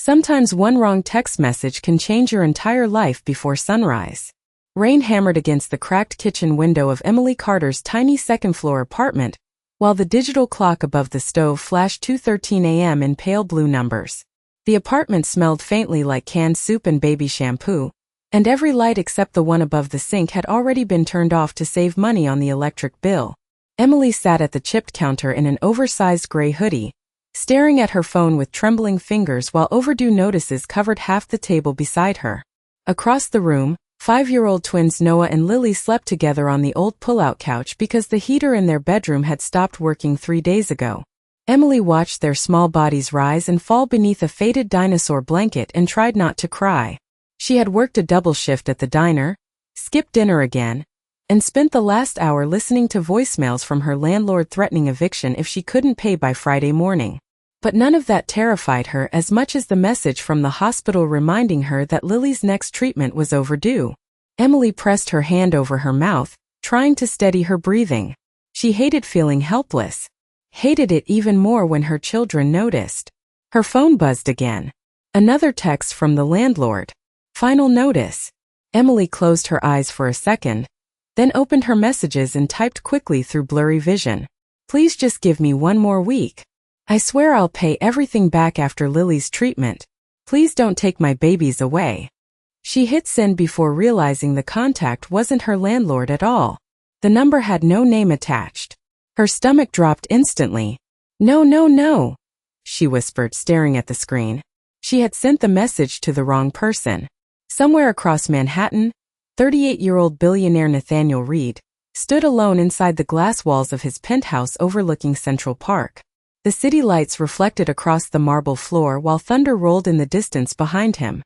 Sometimes one wrong text message can change your entire life before sunrise. Rain hammered against the cracked kitchen window of Emily Carter's tiny second-floor apartment, while the digital clock above the stove flashed 2:13 a.m. in pale blue numbers. The apartment smelled faintly like canned soup and baby shampoo, and every light except the one above the sink had already been turned off to save money on the electric bill. Emily sat at the chipped counter in an oversized gray hoodie, staring at her phone with trembling fingers while overdue notices covered half the table beside her. Across the room, 5-year-old twins Noah and Lily slept together on the old pull-out couch because the heater in their bedroom had stopped working 3 days ago. Emily watched their small bodies rise and fall beneath a faded dinosaur blanket and tried not to cry. She had worked a double shift at the diner, skipped dinner again, and spent the last hour listening to voicemails from her landlord threatening eviction if she couldn't pay by Friday morning. But none of that terrified her as much as the message from the hospital reminding her that Lily's next treatment was overdue. Emily pressed her hand over her mouth, trying to steady her breathing. She hated feeling helpless. Hated it even more when her children noticed. Her phone buzzed again. Another text from the landlord. Final notice. Emily closed her eyes for a second, then opened her messages and typed quickly through blurry vision. Please just give me 1 more week. I swear I'll pay everything back after Lily's treatment. Please don't take my babies away. She hit send before realizing the contact wasn't her landlord at all. The number had no name attached. Her stomach dropped instantly. No, no, no, she whispered, staring at the screen. She had sent the message to the wrong person. Somewhere across Manhattan, 38-year-old billionaire Nathaniel Reed stood alone inside the glass walls of his penthouse overlooking Central Park. The city lights reflected across the marble floor while thunder rolled in the distance behind him.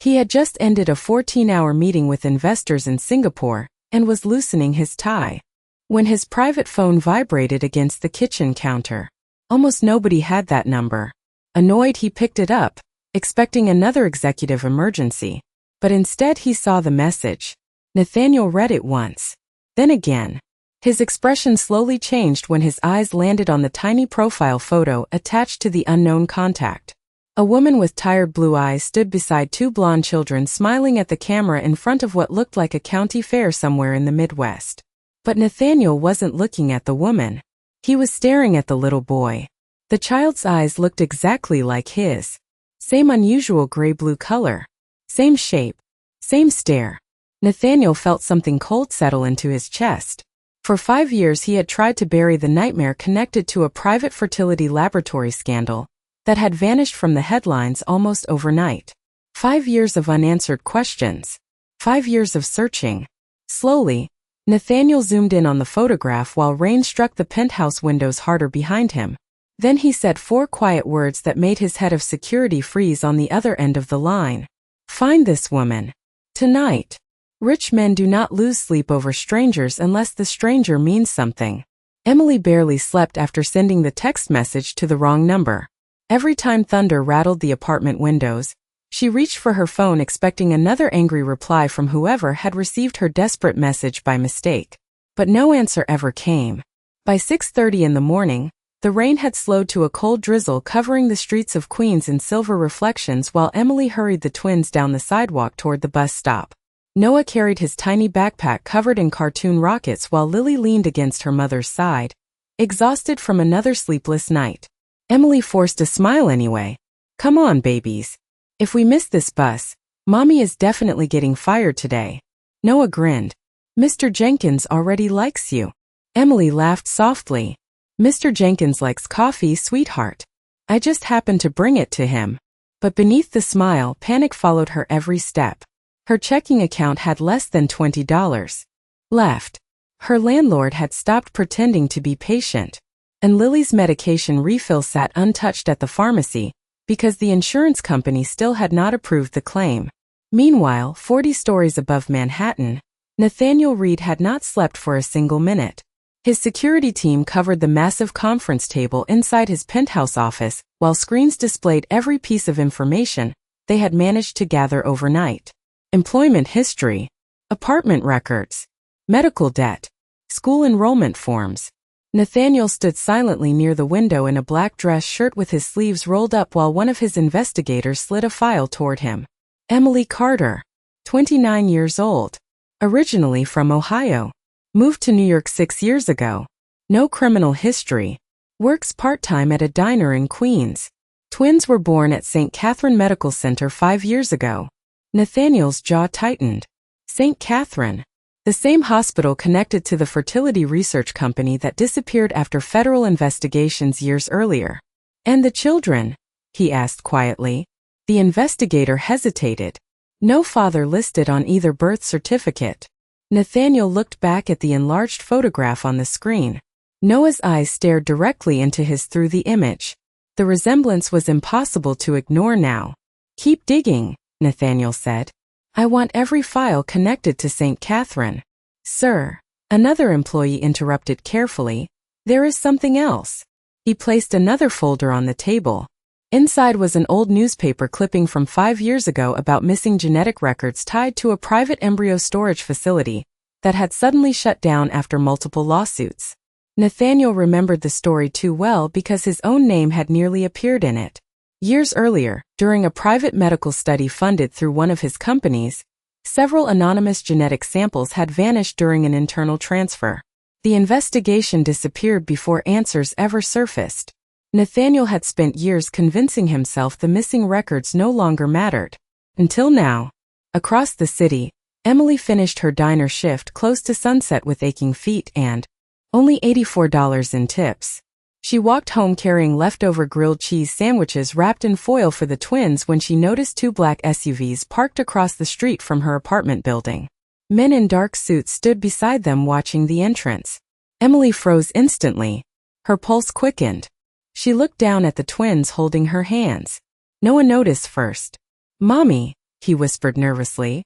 He had just ended a 14-hour meeting with investors in Singapore and was loosening his tie when his private phone vibrated against the kitchen counter. Almost nobody had that number. Annoyed, he picked it up, expecting another executive emergency. But instead he saw the message. Nathaniel read it once, then again. His expression slowly changed when his eyes landed on the tiny profile photo attached to the unknown contact. A woman with tired blue eyes stood beside 2 blonde children smiling at the camera in front of what looked like a county fair somewhere in the Midwest. But Nathaniel wasn't looking at the woman. He was staring at the little boy. The child's eyes looked exactly like his. Same unusual gray-blue color. Same shape. Same stare. Nathaniel felt something cold settle into his chest. For 5 years he had tried to bury the nightmare connected to a private fertility laboratory scandal that had vanished from the headlines almost overnight. 5 years of unanswered questions. 5 years of searching. Slowly, Nathaniel zoomed in on the photograph while rain struck the penthouse windows harder behind him. Then he said 4 quiet words that made his head of security freeze on the other end of the line. Find this woman. Tonight. Rich men do not lose sleep over strangers unless the stranger means something. Emily barely slept after sending the text message to the wrong number. Every time thunder rattled the apartment windows, she reached for her phone expecting another angry reply from whoever had received her desperate message by mistake. But no answer ever came. By 6:30 in the morning, the rain had slowed to a cold drizzle covering the streets of Queens in silver reflections while Emily hurried the twins down the sidewalk toward the bus stop. Noah carried his tiny backpack covered in cartoon rockets while Lily leaned against her mother's side, exhausted from another sleepless night. Emily forced a smile anyway. Come on, babies. If we miss this bus, Mommy is definitely getting fired today. Noah grinned. Mr. Jenkins already likes you. Emily laughed softly. Mr. Jenkins likes coffee, sweetheart. I just happened to bring it to him. But beneath the smile, panic followed her every step. Her checking account had less than $20 left. Her landlord had stopped pretending to be patient. And Lily's medication refill sat untouched at the pharmacy because the insurance company still had not approved the claim. Meanwhile, 40 stories above Manhattan, Nathaniel Reed had not slept for a single minute. His security team covered the massive conference table inside his penthouse office while screens displayed every piece of information they had managed to gather overnight. Employment history, apartment records, medical debt, school enrollment forms. Nathaniel stood silently near the window in a black dress shirt with his sleeves rolled up while one of his investigators slid a file toward him. Emily Carter, 29 years old. Originally from Ohio. Moved to New York 6 years ago. No criminal history. Works part-time at a diner in Queens. Twins were born at St. Catherine Medical Center 5 years ago. Nathaniel's jaw tightened. St. Catherine. The same hospital connected to the fertility research company that disappeared after federal investigations years earlier. And the children? He asked quietly. The investigator hesitated. No father listed on either birth certificate. Nathaniel looked back at the enlarged photograph on the screen. Noah's eyes stared directly into his through the image. The resemblance was impossible to ignore now. Keep digging, Nathaniel said. I want every file connected to St. Catherine. Sir, another employee interrupted carefully. There is something else. He placed another folder on the table. Inside was an old newspaper clipping from 5 years ago about missing genetic records tied to a private embryo storage facility that had suddenly shut down after multiple lawsuits. Nathaniel remembered the story too well because his own name had nearly appeared in it. Years earlier, during a private medical study funded through one of his companies, several anonymous genetic samples had vanished during an internal transfer. The investigation disappeared before answers ever surfaced. Nathaniel had spent years convincing himself the missing records no longer mattered. Until now. Across the city, Emily finished her diner shift close to sunset with aching feet and only $84 in tips. She walked home carrying leftover grilled cheese sandwiches wrapped in foil for the twins when she noticed 2 black SUVs parked across the street from her apartment building. Men in dark suits stood beside them watching the entrance. Emily froze instantly. Her pulse quickened. She looked down at the twins holding her hands. Noah noticed first. Mommy, he whispered nervously.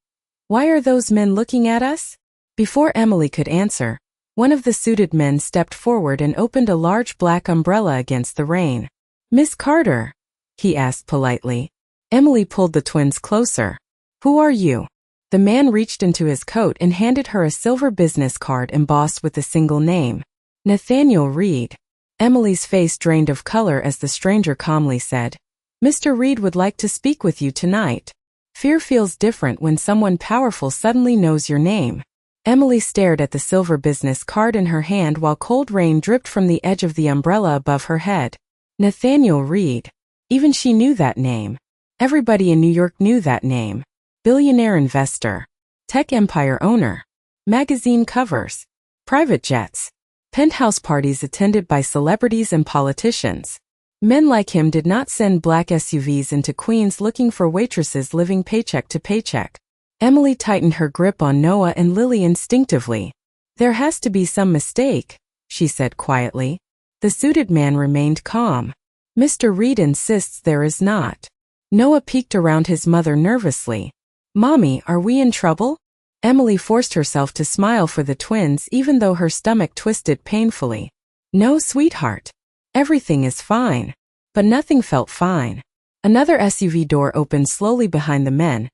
Why are those men looking at us? Before Emily could answer, one of the suited men stepped forward and opened a large black umbrella against the rain. Miss Carter? He asked politely. Emily pulled the twins closer. Who are you? The man reached into his coat and handed her a silver business card embossed with a single name. Nathaniel Reed. Emily's face drained of color as the stranger calmly said, Mr. Reed would like to speak with you tonight. Fear feels different when someone powerful suddenly knows your name. Emily stared at the silver business card in her hand while cold rain dripped from the edge of the umbrella above her head. Nathaniel Reed. Even she knew that name. Everybody in New York knew that name. Billionaire investor. Tech empire owner. Magazine covers. Private jets. Penthouse parties attended by celebrities and politicians. Men like him did not send black SUVs into Queens looking for waitresses living paycheck to paycheck. Emily tightened her grip on Noah and Lily instinctively. There has to be some mistake, she said quietly. The suited man remained calm. Mr. Reed insists there is not. Noah peeked around his mother nervously. Mommy, are we in trouble? Emily forced herself to smile for the twins even though her stomach twisted painfully. No, sweetheart. Everything is fine. But nothing felt fine. Another SUV door opened slowly behind the men,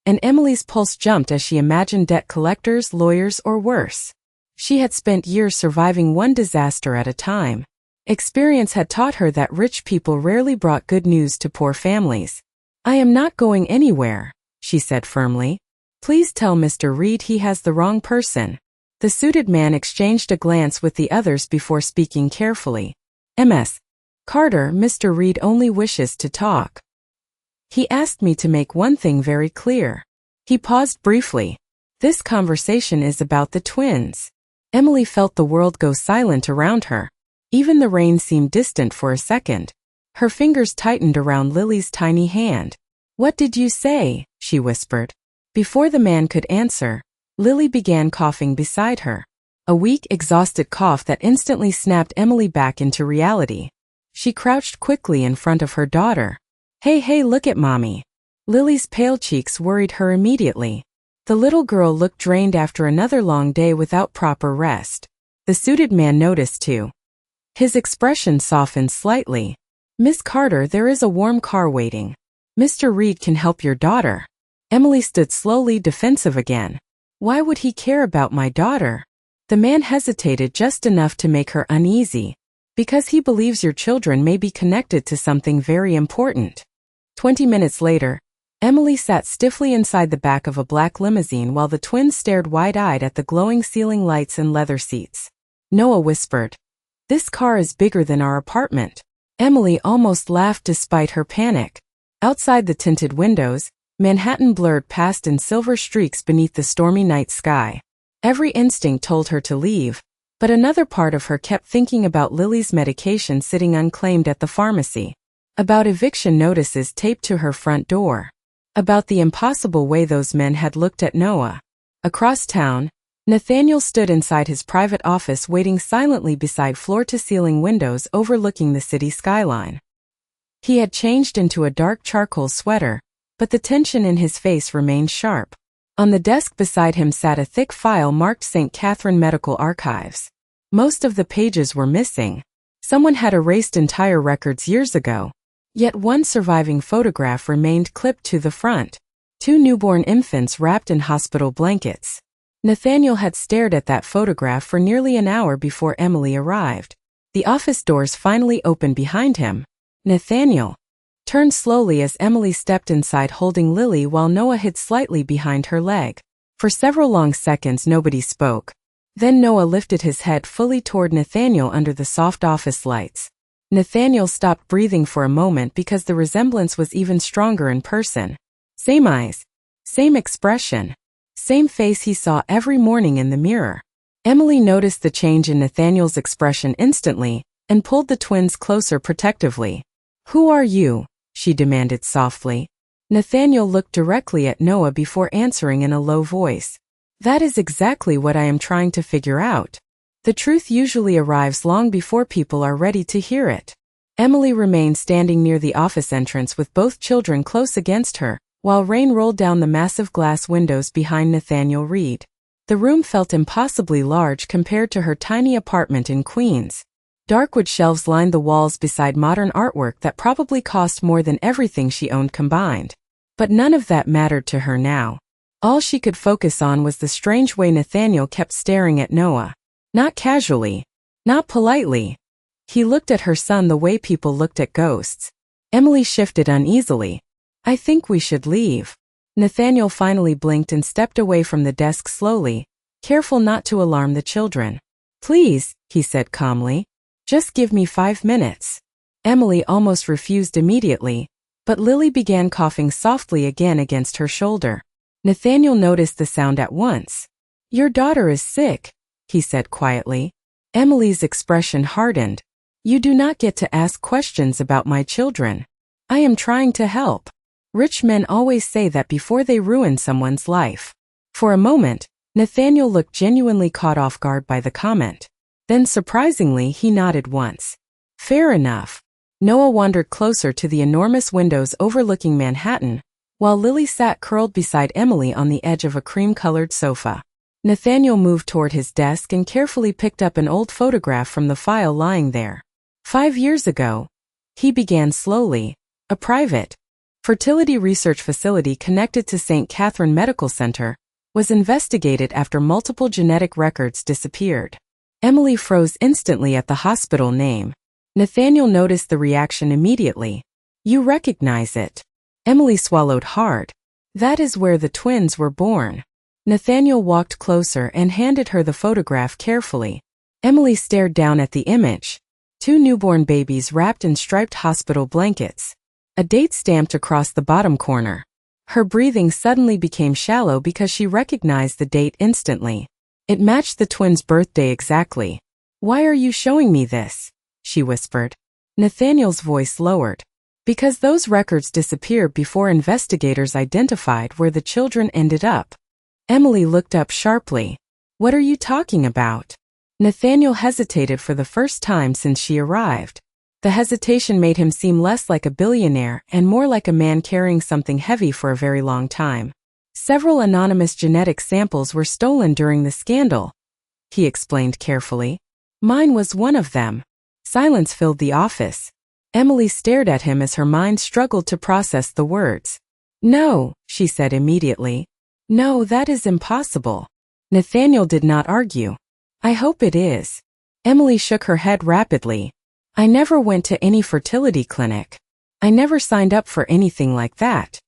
and Emily's pulse jumped as she imagined debt collectors, lawyers, or worse. She had spent years surviving one disaster at a time. Experience had taught her that rich people rarely brought good news to poor families. I am not going anywhere, she said firmly. Please tell Mr. Reed he has the wrong person. The suited man exchanged a glance with the others before speaking carefully. Ms. Carter, Mr. Reed only wishes to talk. He asked me to make one thing very clear. He paused briefly. This conversation is about the twins. Emily felt the world go silent around her. Even the rain seemed distant for a second. Her fingers tightened around Lily's tiny hand. What did you say? She whispered. Before the man could answer, Lily began coughing beside her. A weak, exhausted cough that instantly snapped Emily back into reality. She crouched quickly in front of her daughter. Hey, look at Mommy. Lily's pale cheeks worried her immediately. The little girl looked drained after another long day without proper rest. The suited man noticed too. His expression softened slightly. Miss Carter, there is a warm car waiting. Mr. Reed can help your daughter. Emily stood slowly defensive again. Why would he care about my daughter? The man hesitated just enough to make her uneasy. Because he believes your children may be connected to something very important. 20 minutes later, Emily sat stiffly inside the back of a black limousine while the twins stared wide-eyed at the glowing ceiling lights and leather seats. Noah whispered, "This car is bigger than our apartment." Emily almost laughed despite her panic. Outside the tinted windows, Manhattan blurred past in silver streaks beneath the stormy night sky. Every instinct told her to leave, but another part of her kept thinking about Lily's medication sitting unclaimed at the pharmacy, about eviction notices taped to her front door, about the impossible way those men had looked at Noah. Across town, Nathaniel stood inside his private office waiting silently beside floor-to-ceiling windows overlooking the city skyline. He had changed into a dark charcoal sweater, but the tension in his face remained sharp. On the desk beside him sat a thick file marked St. Catherine Medical Archives. Most of the pages were missing. Someone had erased entire records years ago. Yet one surviving photograph remained clipped to the front. 2 newborn infants wrapped in hospital blankets. Nathaniel had stared at that photograph for nearly an hour before Emily arrived. The office doors finally opened behind him. Nathaniel turned slowly as Emily stepped inside holding Lily while Noah hid slightly behind her leg. For several long seconds nobody spoke. Then Noah lifted his head fully toward Nathaniel under the soft office lights. Nathaniel stopped breathing for a moment because the resemblance was even stronger in person. Same eyes, same expression, same face he saw every morning in the mirror. Emily noticed the change in Nathaniel's expression instantly and pulled the twins closer protectively. "Who are you?" she demanded softly. Nathaniel looked directly at Noah before answering in a low voice. "That is exactly what I am trying to figure out. The truth usually arrives long before people are ready to hear it." Emily remained standing near the office entrance with both children close against her, while rain rolled down the massive glass windows behind Nathaniel Reed. The room felt impossibly large compared to her tiny apartment in Queens. Dark wood shelves lined the walls beside modern artwork that probably cost more than everything she owned combined. But none of that mattered to her now. All she could focus on was the strange way Nathaniel kept staring at Noah. Not casually, not politely. He looked at her son the way people looked at ghosts. Emily shifted uneasily. "I think we should leave." Nathaniel finally blinked and stepped away from the desk slowly, careful not to alarm the children. "Please," he said calmly. "Just give me 5 minutes." Emily almost refused immediately, but Lily began coughing softly again against her shoulder. Nathaniel noticed the sound at once. "Your daughter is sick," he said quietly. Emily's expression hardened. "You do not get to ask questions about my children. I am trying to help." Rich men always say that before they ruin someone's life. For a moment, Nathaniel looked genuinely caught off guard by the comment. Then surprisingly he nodded once. "Fair enough." Noah wandered closer to the enormous windows overlooking Manhattan, while Lily sat curled beside Emily on the edge of a cream-colored sofa. Nathaniel moved toward his desk and carefully picked up an old photograph from the file lying there. 5 years ago, he began slowly, a private fertility research facility connected to St. Catherine Medical Center was investigated after multiple genetic records disappeared. Emily froze instantly at the hospital name. Nathaniel noticed the reaction immediately. "You recognize it." Emily swallowed hard. "That is where the twins were born." Nathaniel walked closer and handed her the photograph carefully. Emily stared down at the image. 2 newborn babies wrapped in striped hospital blankets. A date stamped across the bottom corner. Her breathing suddenly became shallow because she recognized the date instantly. It matched the twins' birthday exactly. "Why are you showing me this?" she whispered. Nathaniel's voice lowered. "Because those records disappeared before investigators identified where the children ended up." Emily looked up sharply. "What are you talking about?" Nathaniel hesitated for the first time since she arrived. The hesitation made him seem less like a billionaire and more like a man carrying something heavy for a very long time. "Several anonymous genetic samples were stolen during the scandal," he explained carefully. "Mine was one of them." Silence filled the office. Emily stared at him as her mind struggled to process the words. "No," she said immediately. "No, that is impossible." Nathaniel did not argue. I hope it is. Emily shook her head rapidly. I never went to any fertility clinic. I never signed up for anything like that.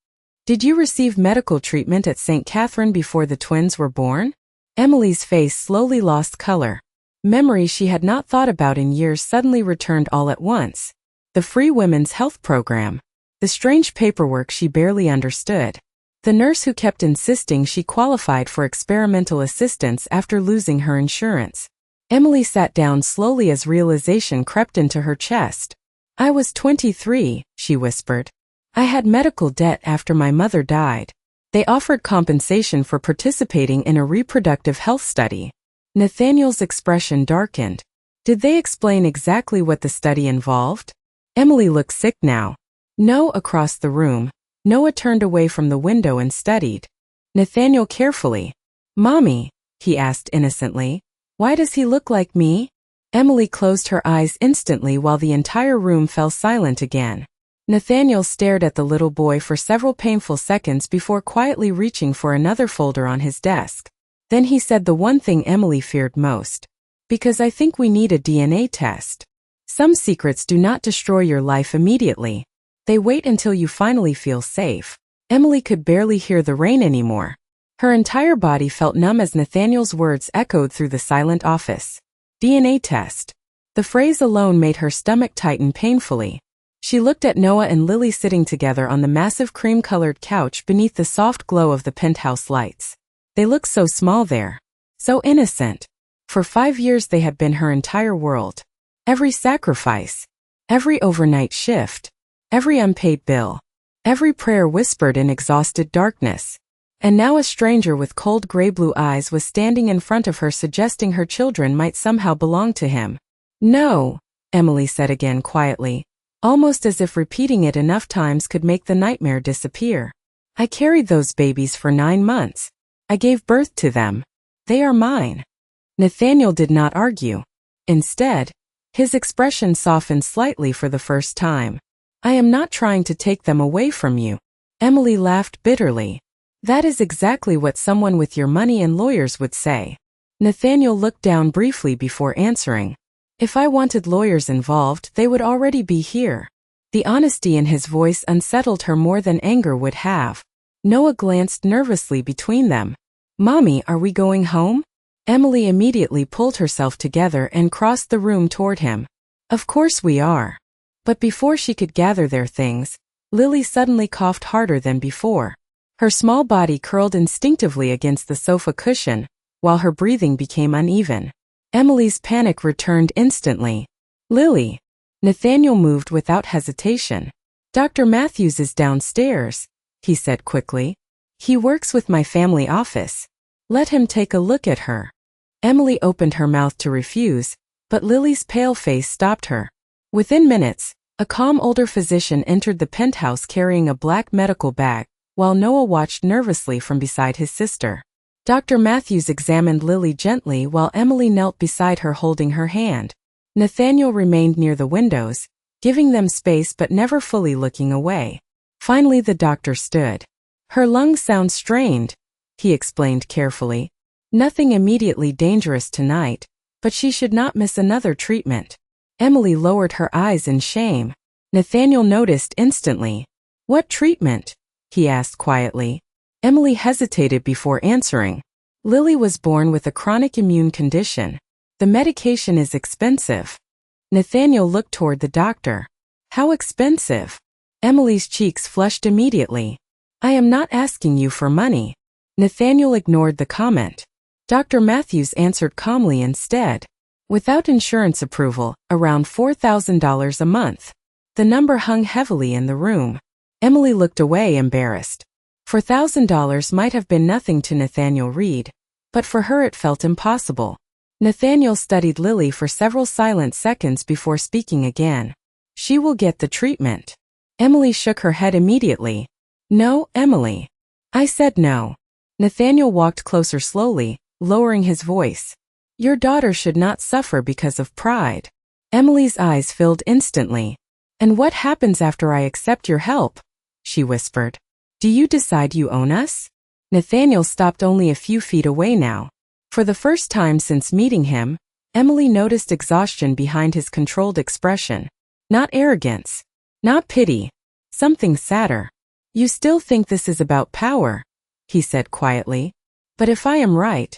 Did you receive medical treatment at St. Catherine before the twins were born? Emily's face slowly lost color. Memories she had not thought about in years suddenly returned all at once. The free women's health program. The strange paperwork she barely understood. The nurse who kept insisting she qualified for experimental assistance after losing her insurance. Emily sat down slowly as realization crept into her chest. I was 23, she whispered. I had medical debt after my mother died. They offered compensation for participating in a reproductive health study. Nathaniel's expression darkened. Did they explain exactly what the study involved? Emily looked sick now. No, across the room. Noah turned away from the window and studied Nathaniel carefully. Mommy, he asked innocently, why does he look like me? Emily closed her eyes instantly while the entire room fell silent again. Nathaniel stared at the little boy for several painful seconds before quietly reaching for another folder on his desk. Then he said the one thing Emily feared most. Because I think we need a DNA test. Some secrets do not destroy your life immediately. They wait until you finally feel safe. Emily could barely hear the rain anymore. Her entire body felt numb as Nathaniel's words echoed through the silent office. DNA test. The phrase alone made her stomach tighten painfully. She looked at Noah and Lily sitting together on the massive cream-colored couch beneath the soft glow of the penthouse lights. They looked so small there. So innocent. For 5 years they had been her entire world. Every sacrifice. Every overnight shift. Every unpaid bill. Every prayer whispered in exhausted darkness. And now a stranger with cold gray-blue eyes was standing in front of her suggesting her children might somehow belong to him. No, Emily said again quietly, almost as if repeating it enough times could make the nightmare disappear. I carried those babies for 9 months. I gave birth to them. They are mine. Nathaniel did not argue. Instead, his expression softened slightly for the first time. I am not trying to take them away from you. Emily laughed bitterly. That is exactly what someone with your money and lawyers would say. Nathaniel looked down briefly before answering. If I wanted lawyers involved, they would already be here. The honesty in his voice unsettled her more than anger would have. Noah glanced nervously between them. Mommy, are we going home? Emily immediately pulled herself together and crossed the room toward him. Of course we are. But before she could gather their things, Lily suddenly coughed harder than before. Her small body curled instinctively against the sofa cushion, while her breathing became uneven. Emily's panic returned instantly. Lily. Nathaniel moved without hesitation. Dr. Matthews is downstairs, he said quickly. He works with my family office. Let him take a look at her. Emily opened her mouth to refuse, but Lily's pale face stopped her. Within minutes, a calm older physician entered the penthouse carrying a black medical bag, while Noah watched nervously from beside his sister. Dr. Matthews examined Lily gently while Emily knelt beside her holding her hand. Nathaniel remained near the windows, giving them space but never fully looking away. Finally the doctor stood. Her lungs sound strained, he explained carefully. Nothing immediately dangerous tonight, but she should not miss another treatment. Emily lowered her eyes in shame. Nathaniel noticed instantly. What treatment? He asked quietly. Emily hesitated before answering. Lily was born with a chronic immune condition. The medication is expensive. Nathaniel looked toward the doctor. How expensive? Emily's cheeks flushed immediately. I am not asking you for money. Nathaniel ignored the comment. Dr. Matthews answered calmly instead. Without insurance approval, around $4,000 a month. The number hung heavily in the room. Emily looked away embarrassed. $4,000 might have been nothing to Nathaniel Reed, but for her it felt impossible. Nathaniel studied Lily for several silent seconds before speaking again. She will get the treatment. Emily shook her head immediately. No, Emily. I said no. Nathaniel walked closer slowly, lowering his voice. Your daughter should not suffer because of pride. Emily's eyes filled instantly. And what happens after I accept your help? She whispered. Do you decide you own us? Nathaniel stopped only a few feet away now. For the first time since meeting him, Emily noticed exhaustion behind his controlled expression. Not arrogance. Not pity. Something sadder. You still think this is about power, he said quietly. But if I am right,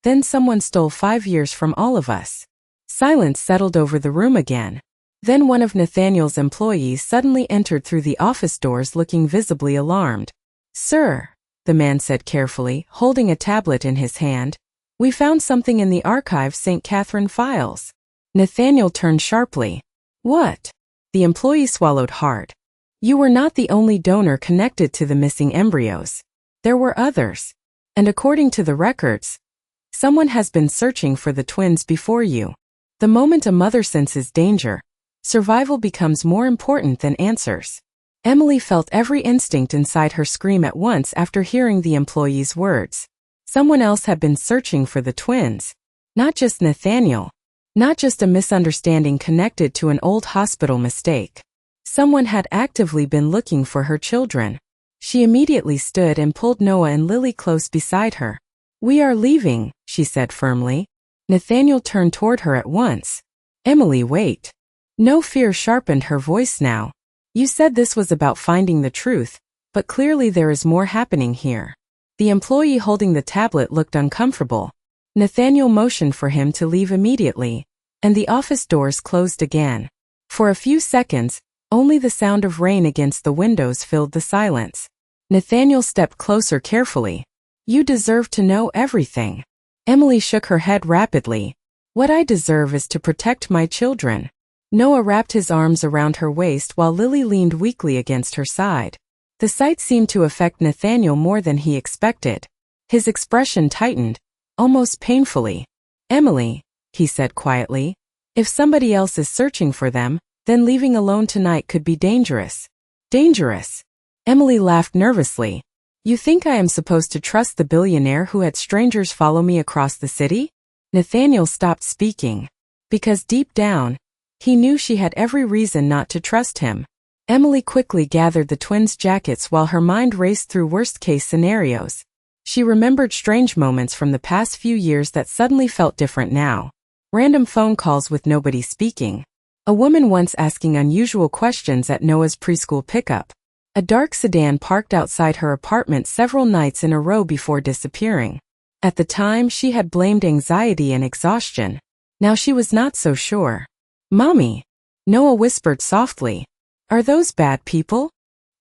then someone stole 5 years from all of us. Silence settled over the room again. Then one of Nathaniel's employees suddenly entered through the office doors looking visibly alarmed. Sir, the man said carefully, holding a tablet in his hand, we found something in the archive St. Catherine files. Nathaniel turned sharply. What? The employee swallowed hard. You were not the only donor connected to the missing embryos. There were others. And according to the records, someone has been searching for the twins before you. The moment a mother senses danger, survival becomes more important than answers. Emily felt every instinct inside her scream at once after hearing the employee's words. Someone else had been searching for the twins. Not just Nathaniel. Not just a misunderstanding connected to an old hospital mistake. Someone had actively been looking for her children. She immediately stood and pulled Noah and Lily close beside her. We are leaving, she said firmly. Nathaniel turned toward her at once. Emily, wait. No fear sharpened her voice now. You said this was about finding the truth, but clearly there is more happening here. The employee holding the tablet looked uncomfortable. Nathaniel motioned for him to leave immediately, and the office doors closed again. For a few seconds, only the sound of rain against the windows filled the silence. Nathaniel stepped closer carefully. You deserve to know everything. Emily shook her head rapidly. What I deserve is to protect my children. Noah wrapped his arms around her waist while Lily leaned weakly against her side. The sight seemed to affect Nathaniel more than he expected. His expression tightened, almost painfully. Emily, he said quietly, if somebody else is searching for them, then leaving alone tonight could be dangerous. Dangerous. Emily laughed nervously. You think I am supposed to trust the billionaire who had strangers follow me across the city? Nathaniel stopped speaking. Because deep down, he knew she had every reason not to trust him. Emily quickly gathered the twins' jackets while her mind raced through worst-case scenarios. She remembered strange moments from the past few years that suddenly felt different now. Random phone calls with nobody speaking. A woman once asking unusual questions at Noah's preschool pickup. A dark sedan parked outside her apartment several nights in a row before disappearing. At the time, she had blamed anxiety and exhaustion. Now she was not so sure. Mommy, Noah whispered softly. Are those bad people?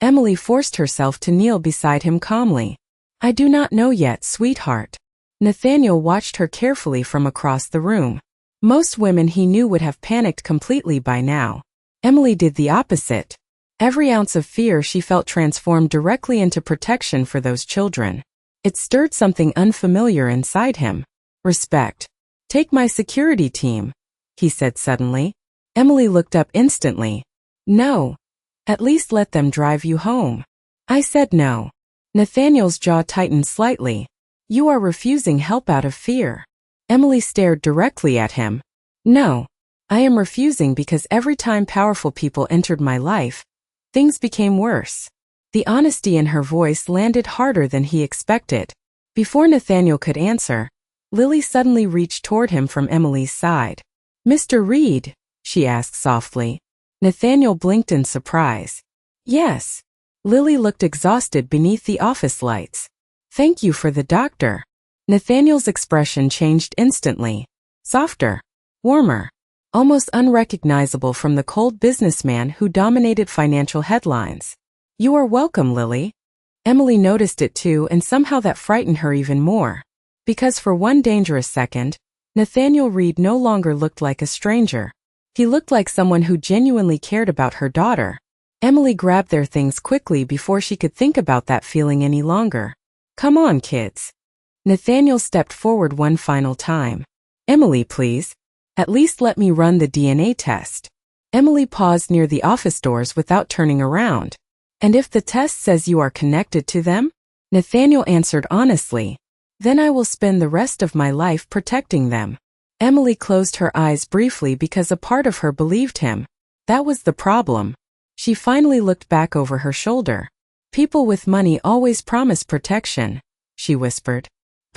Emily forced herself to kneel beside him calmly. I do not know yet, sweetheart. Nathaniel watched her carefully from across the room. Most women he knew would have panicked completely by now. Emily did the opposite. Every ounce of fear she felt transformed directly into protection for those children. It stirred something unfamiliar inside him. Respect. Take my security team, he said suddenly. Emily looked up instantly. No. At least let them drive you home. I said no. Nathaniel's jaw tightened slightly. You are refusing help out of fear. Emily stared directly at him. No. I am refusing because every time powerful people entered my life, things became worse. The honesty in her voice landed harder than he expected. Before Nathaniel could answer, Lily suddenly reached toward him from Emily's side. Mr. Reed, she asked softly. Nathaniel blinked in surprise. Yes. Lily looked exhausted beneath the office lights. Thank you for the doctor. Nathaniel's expression changed instantly. Softer. Warmer. Almost unrecognizable from the cold businessman who dominated financial headlines. You are welcome, Lily. Emily noticed it too, and somehow that frightened her even more. Because for one dangerous second, Nathaniel Reed no longer looked like a stranger. He looked like someone who genuinely cared about her daughter. Emily grabbed their things quickly before she could think about that feeling any longer. Come on, kids. Nathaniel stepped forward one final time. Emily, please. At least let me run the DNA test. Emily paused near the office doors without turning around. And if the test says you are connected to them? Nathaniel answered honestly. Then I will spend the rest of my life protecting them. Emily closed her eyes briefly because a part of her believed him. That was the problem. She finally looked back over her shoulder. People with money always promise protection, she whispered.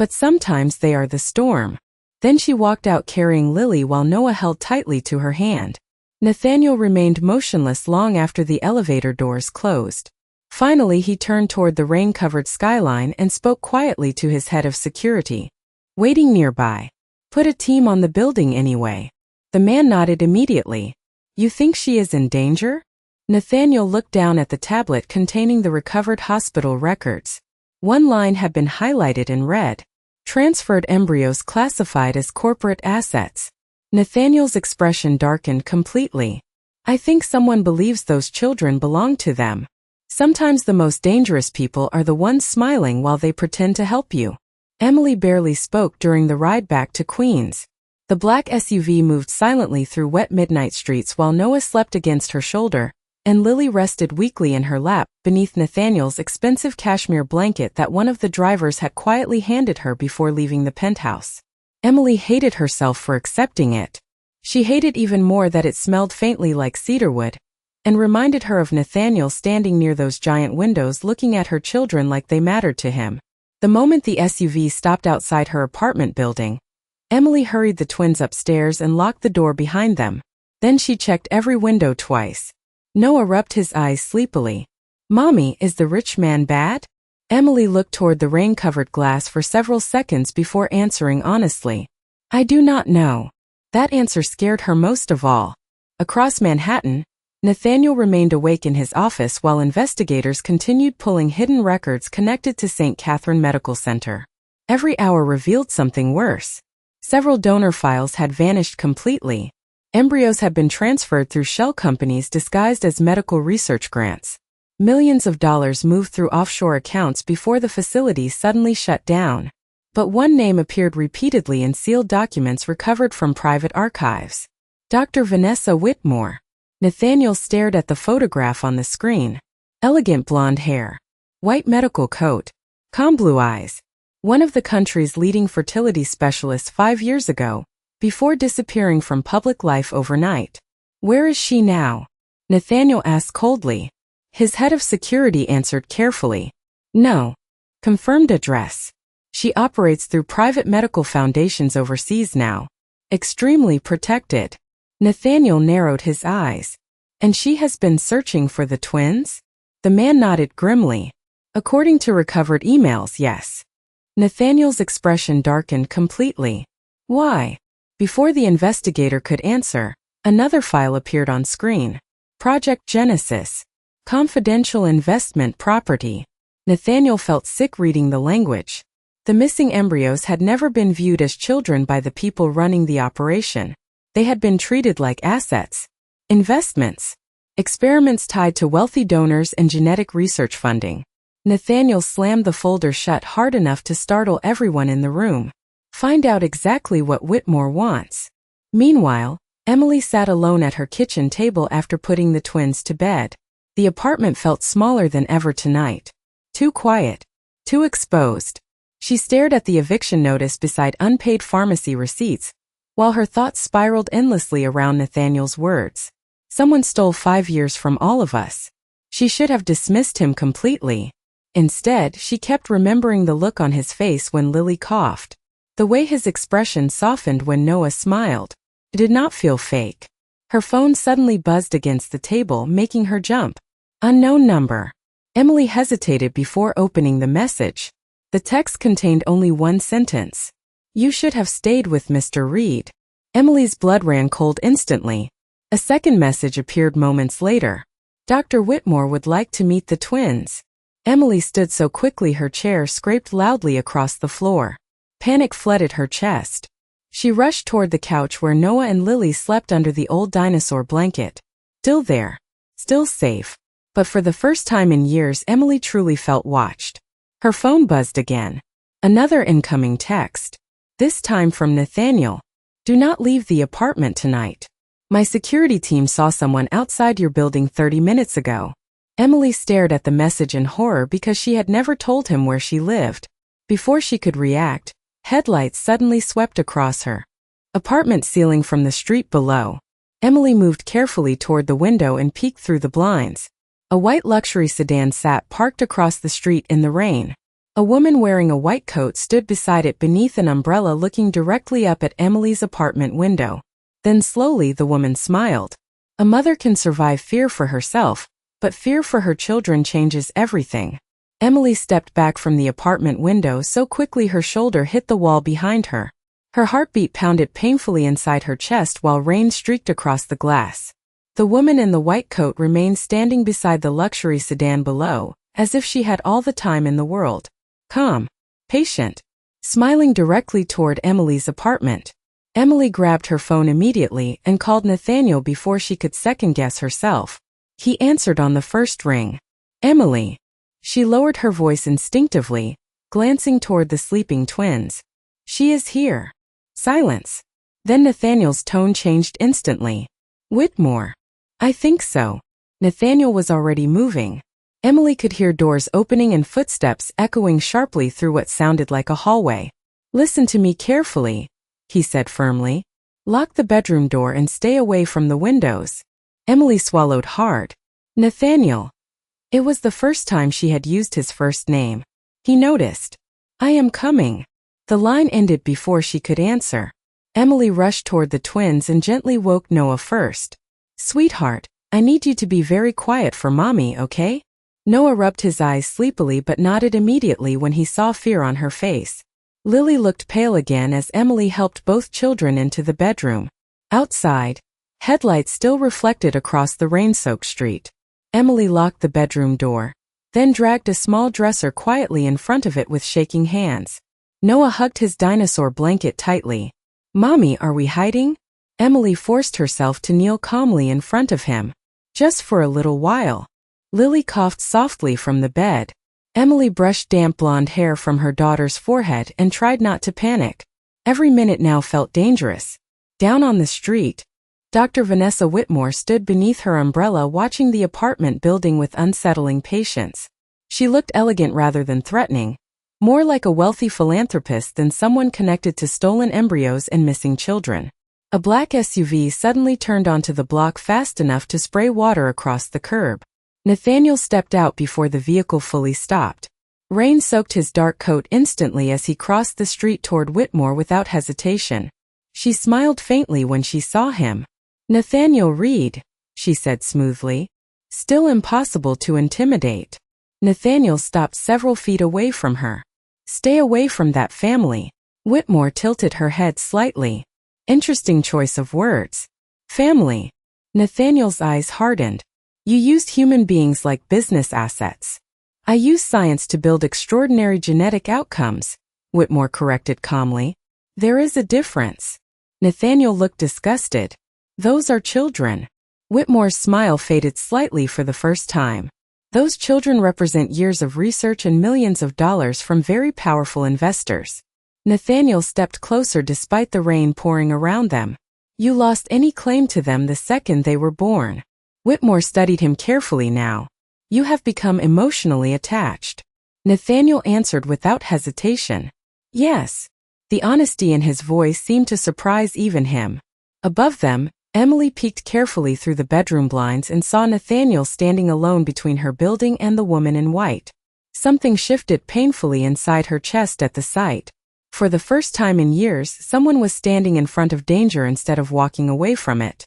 but sometimes they are the storm. Then she walked out carrying Lily while Noah held tightly to her hand. Nathaniel remained motionless long after the elevator doors closed. Finally, he turned toward the rain-covered skyline and spoke quietly to his head of security. Waiting nearby. Put a team on the building anyway. The man nodded immediately. You think she is in danger? Nathaniel looked down at the tablet containing the recovered hospital records. One line had been highlighted in red. Transferred embryos classified as corporate assets. Nathaniel's expression darkened completely. I think someone believes those children belong to them. Sometimes the most dangerous people are the ones smiling while they pretend to help you. Emily barely spoke during the ride back to Queens. The black SUV moved silently through wet midnight streets while Noah slept against her shoulder, and Lily rested weakly in her lap beneath Nathaniel's expensive cashmere blanket that one of the drivers had quietly handed her before leaving the penthouse. Emily hated herself for accepting it. She hated even more that it smelled faintly like cedarwood, and reminded her of Nathaniel standing near those giant windows looking at her children like they mattered to him. The moment the SUV stopped outside her apartment building, Emily hurried the twins upstairs and locked the door behind them. Then she checked every window twice. Noah rubbed his eyes sleepily. Mommy, is the rich man bad? Emily looked toward the rain-covered glass for several seconds before answering honestly. I do not know. That answer scared her most of all. Across Manhattan, Nathaniel remained awake in his office while investigators continued pulling hidden records connected to St. Catherine Medical Center. Every hour revealed something worse. Several donor files had vanished completely. Embryos had been transferred through shell companies disguised as medical research grants. Millions of dollars moved through offshore accounts before the facility suddenly shut down. But one name appeared repeatedly in sealed documents recovered from private archives. Dr. Vanessa Whitmore. Nathaniel stared at the photograph on the screen. Elegant blonde hair. White medical coat. Calm blue eyes. One of the country's leading fertility specialists 5 years ago, before disappearing from public life overnight. Where is she now? Nathaniel asked coldly. His head of security answered carefully. No. Confirmed address. She operates through private medical foundations overseas now. Extremely protected. Nathaniel narrowed his eyes. And she has been searching for the twins? The man nodded grimly. According to recovered emails, yes. Nathaniel's expression darkened completely. Why? Before the investigator could answer, another file appeared on screen. Project Genesis. Confidential investment property. Nathaniel felt sick reading the language. The missing embryos had never been viewed as children by the people running the operation. They had been treated like assets. Investments. Experiments tied to wealthy donors and genetic research funding. Nathaniel slammed the folder shut hard enough to startle everyone in the room. Find out exactly what Whitmore wants. Meanwhile, Emily sat alone at her kitchen table after putting the twins to bed. The apartment felt smaller than ever tonight. Too quiet. Too exposed. She stared at the eviction notice beside unpaid pharmacy receipts, while her thoughts spiraled endlessly around Nathaniel's words. Someone stole 5 years from all of us. She should have dismissed him completely. Instead, she kept remembering the look on his face when Lily coughed. The way his expression softened when Noah smiled. It did not feel fake. Her phone suddenly buzzed against the table, making her jump. Unknown number. Emily hesitated before opening the message. The text contained only one sentence. You should have stayed with Mr. Reed. Emily's blood ran cold instantly. A second message appeared moments later. Dr. Whitmore would like to meet the twins. Emily stood so quickly her chair scraped loudly across the floor. Panic flooded her chest. She rushed toward the couch where Noah and Lily slept under the old dinosaur blanket. Still there. Still safe. But for the first time in years, Emily truly felt watched. Her phone buzzed again. Another incoming text. This time from Nathaniel. Do not leave the apartment tonight. My security team saw someone outside your building 30 minutes ago. Emily stared at the message in horror because she had never told him where she lived. Before she could react, headlights suddenly swept across her apartment ceiling from the street below. Emily moved carefully toward the window and peeked through the blinds. A white luxury sedan sat parked across the street in the rain. A woman wearing a white coat stood beside it beneath an umbrella looking directly up at Emily's apartment window. Then slowly the woman smiled. A mother can survive fear for herself, but fear for her children changes everything. Emily stepped back from the apartment window so quickly her shoulder hit the wall behind her. Her heartbeat pounded painfully inside her chest while rain streaked across the glass. The woman in the white coat remained standing beside the luxury sedan below, as if she had all the time in the world. Calm, patient, smiling directly toward Emily's apartment. Emily grabbed her phone immediately and called Nathaniel before she could second-guess herself. He answered on the first ring. Emily. She lowered her voice instinctively, glancing toward the sleeping twins. She is here. Silence. Then Nathaniel's tone changed instantly. Whitmore. I think so. Nathaniel was already moving. Emily could hear doors opening and footsteps echoing sharply through what sounded like a hallway. Listen to me carefully, he said firmly. Lock the bedroom door and stay away from the windows. Emily swallowed hard. Nathaniel. It was the first time she had used his first name. He noticed. I am coming. The line ended before she could answer. Emily rushed toward the twins and gently woke Noah first. Sweetheart, I need you to be very quiet for Mommy, okay? Noah rubbed his eyes sleepily but nodded immediately when he saw fear on her face. Lily looked pale again as Emily helped both children into the bedroom. Outside, headlights still reflected across the rain-soaked street. Emily locked the bedroom door, then dragged a small dresser quietly in front of it with shaking hands. Noah hugged his dinosaur blanket tightly. Mommy, are we hiding? Emily forced herself to kneel calmly in front of him. Just for a little while. Lily coughed softly from the bed. Emily brushed damp blonde hair from her daughter's forehead and tried not to panic. Every minute now felt dangerous. Down on the street, Dr. Vanessa Whitmore stood beneath her umbrella watching the apartment building with unsettling patience. She looked elegant rather than threatening, more like a wealthy philanthropist than someone connected to stolen embryos and missing children. A black SUV suddenly turned onto the block fast enough to spray water across the curb. Nathaniel stepped out before the vehicle fully stopped. Rain soaked his dark coat instantly as he crossed the street toward Whitmore without hesitation. She smiled faintly when she saw him. Nathaniel Reed, she said smoothly. Still impossible to intimidate. Nathaniel stopped several feet away from her. Stay away from that family. Whitmore tilted her head slightly. Interesting choice of words. Family. Nathaniel's eyes hardened. You used human beings like business assets. I use science to build extraordinary genetic outcomes, Whitmore corrected calmly. There is a difference. Nathaniel looked disgusted. Those are children. Whitmore's smile faded slightly for the first time. Those children represent years of research and millions of dollars from very powerful investors. Nathaniel stepped closer despite the rain pouring around them. You lost any claim to them the second they were born. Whitmore studied him carefully now. You have become emotionally attached. Nathaniel answered without hesitation. Yes. The honesty in his voice seemed to surprise even him. Above them, Emily peeked carefully through the bedroom blinds and saw Nathaniel standing alone between her building and the woman in white. Something shifted painfully inside her chest at the sight. For the first time in years, someone was standing in front of danger instead of walking away from it.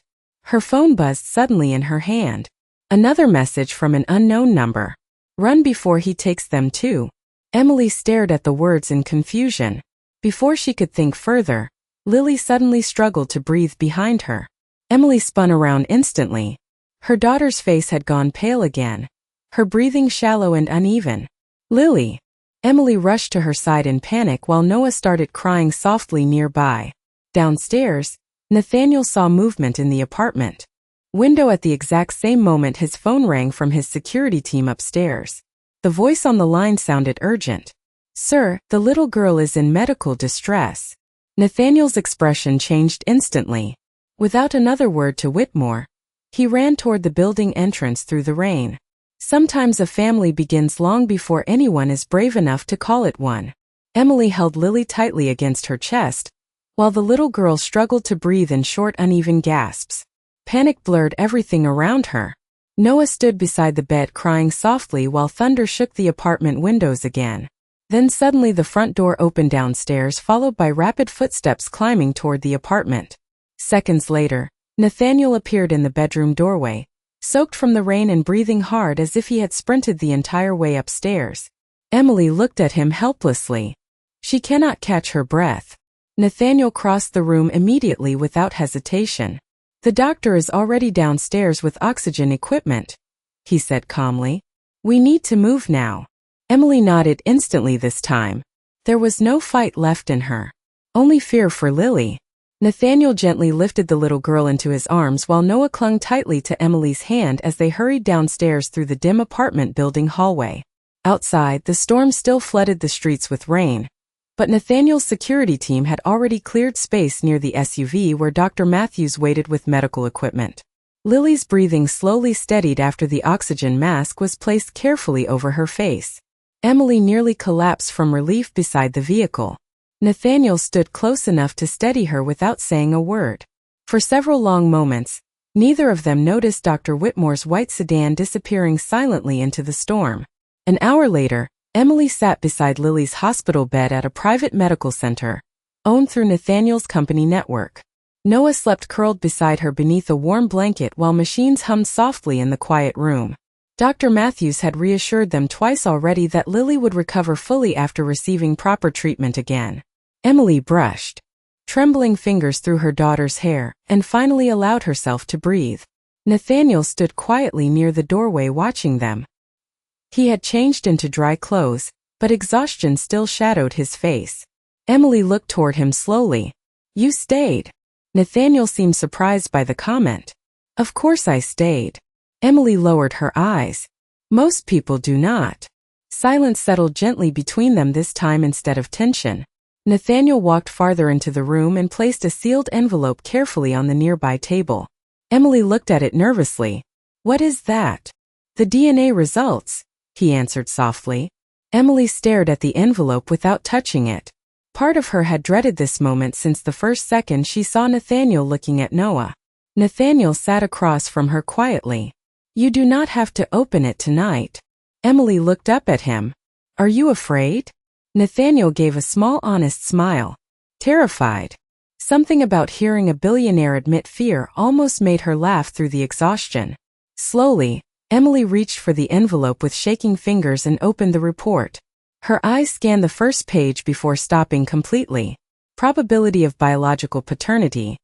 Her phone buzzed suddenly in her hand. Another message from an unknown number. Run before he takes them too. Emily stared at the words in confusion. Before she could think further, Lily suddenly struggled to breathe behind her. Emily spun around instantly. Her daughter's face had gone pale again, her breathing shallow and uneven. Lily! Emily rushed to her side in panic while Noah started crying softly nearby. Downstairs, Nathaniel saw movement in the apartment window at the exact same moment his phone rang from his security team upstairs. The voice on the line sounded urgent. Sir, the little girl is in medical distress. Nathaniel's expression changed instantly. Without another word to Whitmore, he ran toward the building entrance through the rain. Sometimes a family begins long before anyone is brave enough to call it one. Emily held Lily tightly against her chest, while the little girl struggled to breathe in short, uneven gasps. Panic blurred everything around her. Noah stood beside the bed crying softly while thunder shook the apartment windows again. Then suddenly the front door opened downstairs, followed by rapid footsteps climbing toward the apartment. Seconds later, Nathaniel appeared in the bedroom doorway, soaked from the rain and breathing hard as if he had sprinted the entire way upstairs. Emily looked at him helplessly. She cannot catch her breath. Nathaniel crossed the room immediately without hesitation. "The doctor is already downstairs with oxygen equipment," he said calmly. "We need to move now." Emily nodded instantly this time. There was no fight left in her. Only fear for Lily. Nathaniel gently lifted the little girl into his arms while Noah clung tightly to Emily's hand as they hurried downstairs through the dim apartment building hallway. Outside, the storm still flooded the streets with rain, but Nathaniel's security team had already cleared space near the SUV where Dr. Matthews waited with medical equipment. Lily's breathing slowly steadied after the oxygen mask was placed carefully over her face. Emily nearly collapsed from relief beside the vehicle. Nathaniel stood close enough to steady her without saying a word. For several long moments, neither of them noticed Dr. Whitmore's white sedan disappearing silently into the storm. An hour later, Emily sat beside Lily's hospital bed at a private medical center, owned through Nathaniel's company network. Noah slept curled beside her beneath a warm blanket while machines hummed softly in the quiet room. Dr. Matthews had reassured them twice already that Lily would recover fully after receiving proper treatment again. Emily brushed trembling fingers through her daughter's hair and finally allowed herself to breathe. Nathaniel stood quietly near the doorway watching them. He had changed into dry clothes, but exhaustion still shadowed his face. Emily looked toward him slowly. "You stayed." Nathaniel seemed surprised by the comment. "Of course I stayed." Emily lowered her eyes. "Most people do not." Silence settled gently between them this time instead of tension. Nathaniel walked farther into the room and placed a sealed envelope carefully on the nearby table. Emily looked at it nervously. "What is that?" "The DNA results," he answered softly. Emily stared at the envelope without touching it. Part of her had dreaded this moment since the first second she saw Nathaniel looking at Noah. Nathaniel sat across from her quietly. "You do not have to open it tonight." Emily looked up at him. "Are you afraid?" Nathaniel gave a small honest smile. "Terrified." Something about hearing a billionaire admit fear almost made her laugh through the exhaustion. Slowly, Emily reached for the envelope with shaking fingers and opened the report. Her eyes scanned the first page before stopping completely. Probability of biological paternity,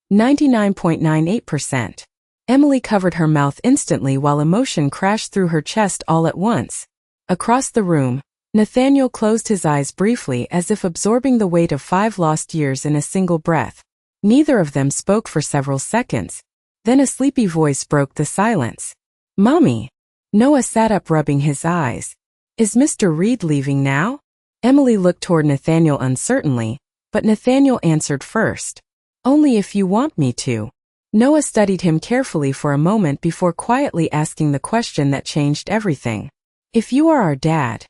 99.98%. Emily covered her mouth instantly while emotion crashed through her chest all at once. Across the room, Nathaniel closed his eyes briefly as if absorbing the weight of 5 lost years in a single breath. Neither of them spoke for several seconds. Then a sleepy voice broke the silence. "Mommy." Noah sat up rubbing his eyes. "Is Mr. Reed leaving now?" Emily looked toward Nathaniel uncertainly, but Nathaniel answered first. "Only if you want me to." Noah studied him carefully for a moment before quietly asking the question that changed everything. "If you are our dad,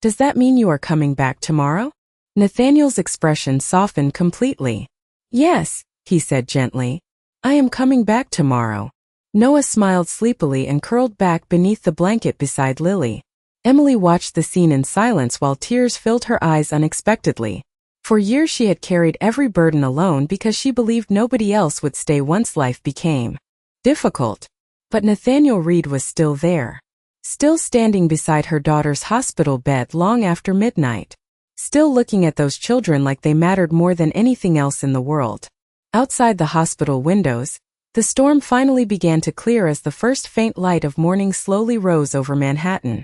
does that mean you are coming back tomorrow?" Nathaniel's expression softened completely. "Yes," he said gently. "I am coming back tomorrow." Noah smiled sleepily and curled back beneath the blanket beside Lily. Emily watched the scene in silence while tears filled her eyes unexpectedly. For years she had carried every burden alone because she believed nobody else would stay once life became difficult. But Nathaniel Reed was still there. Still standing beside her daughter's hospital bed long after midnight. Still looking at those children like they mattered more than anything else in the world. Outside the hospital windows, the storm finally began to clear as the first faint light of morning slowly rose over Manhattan.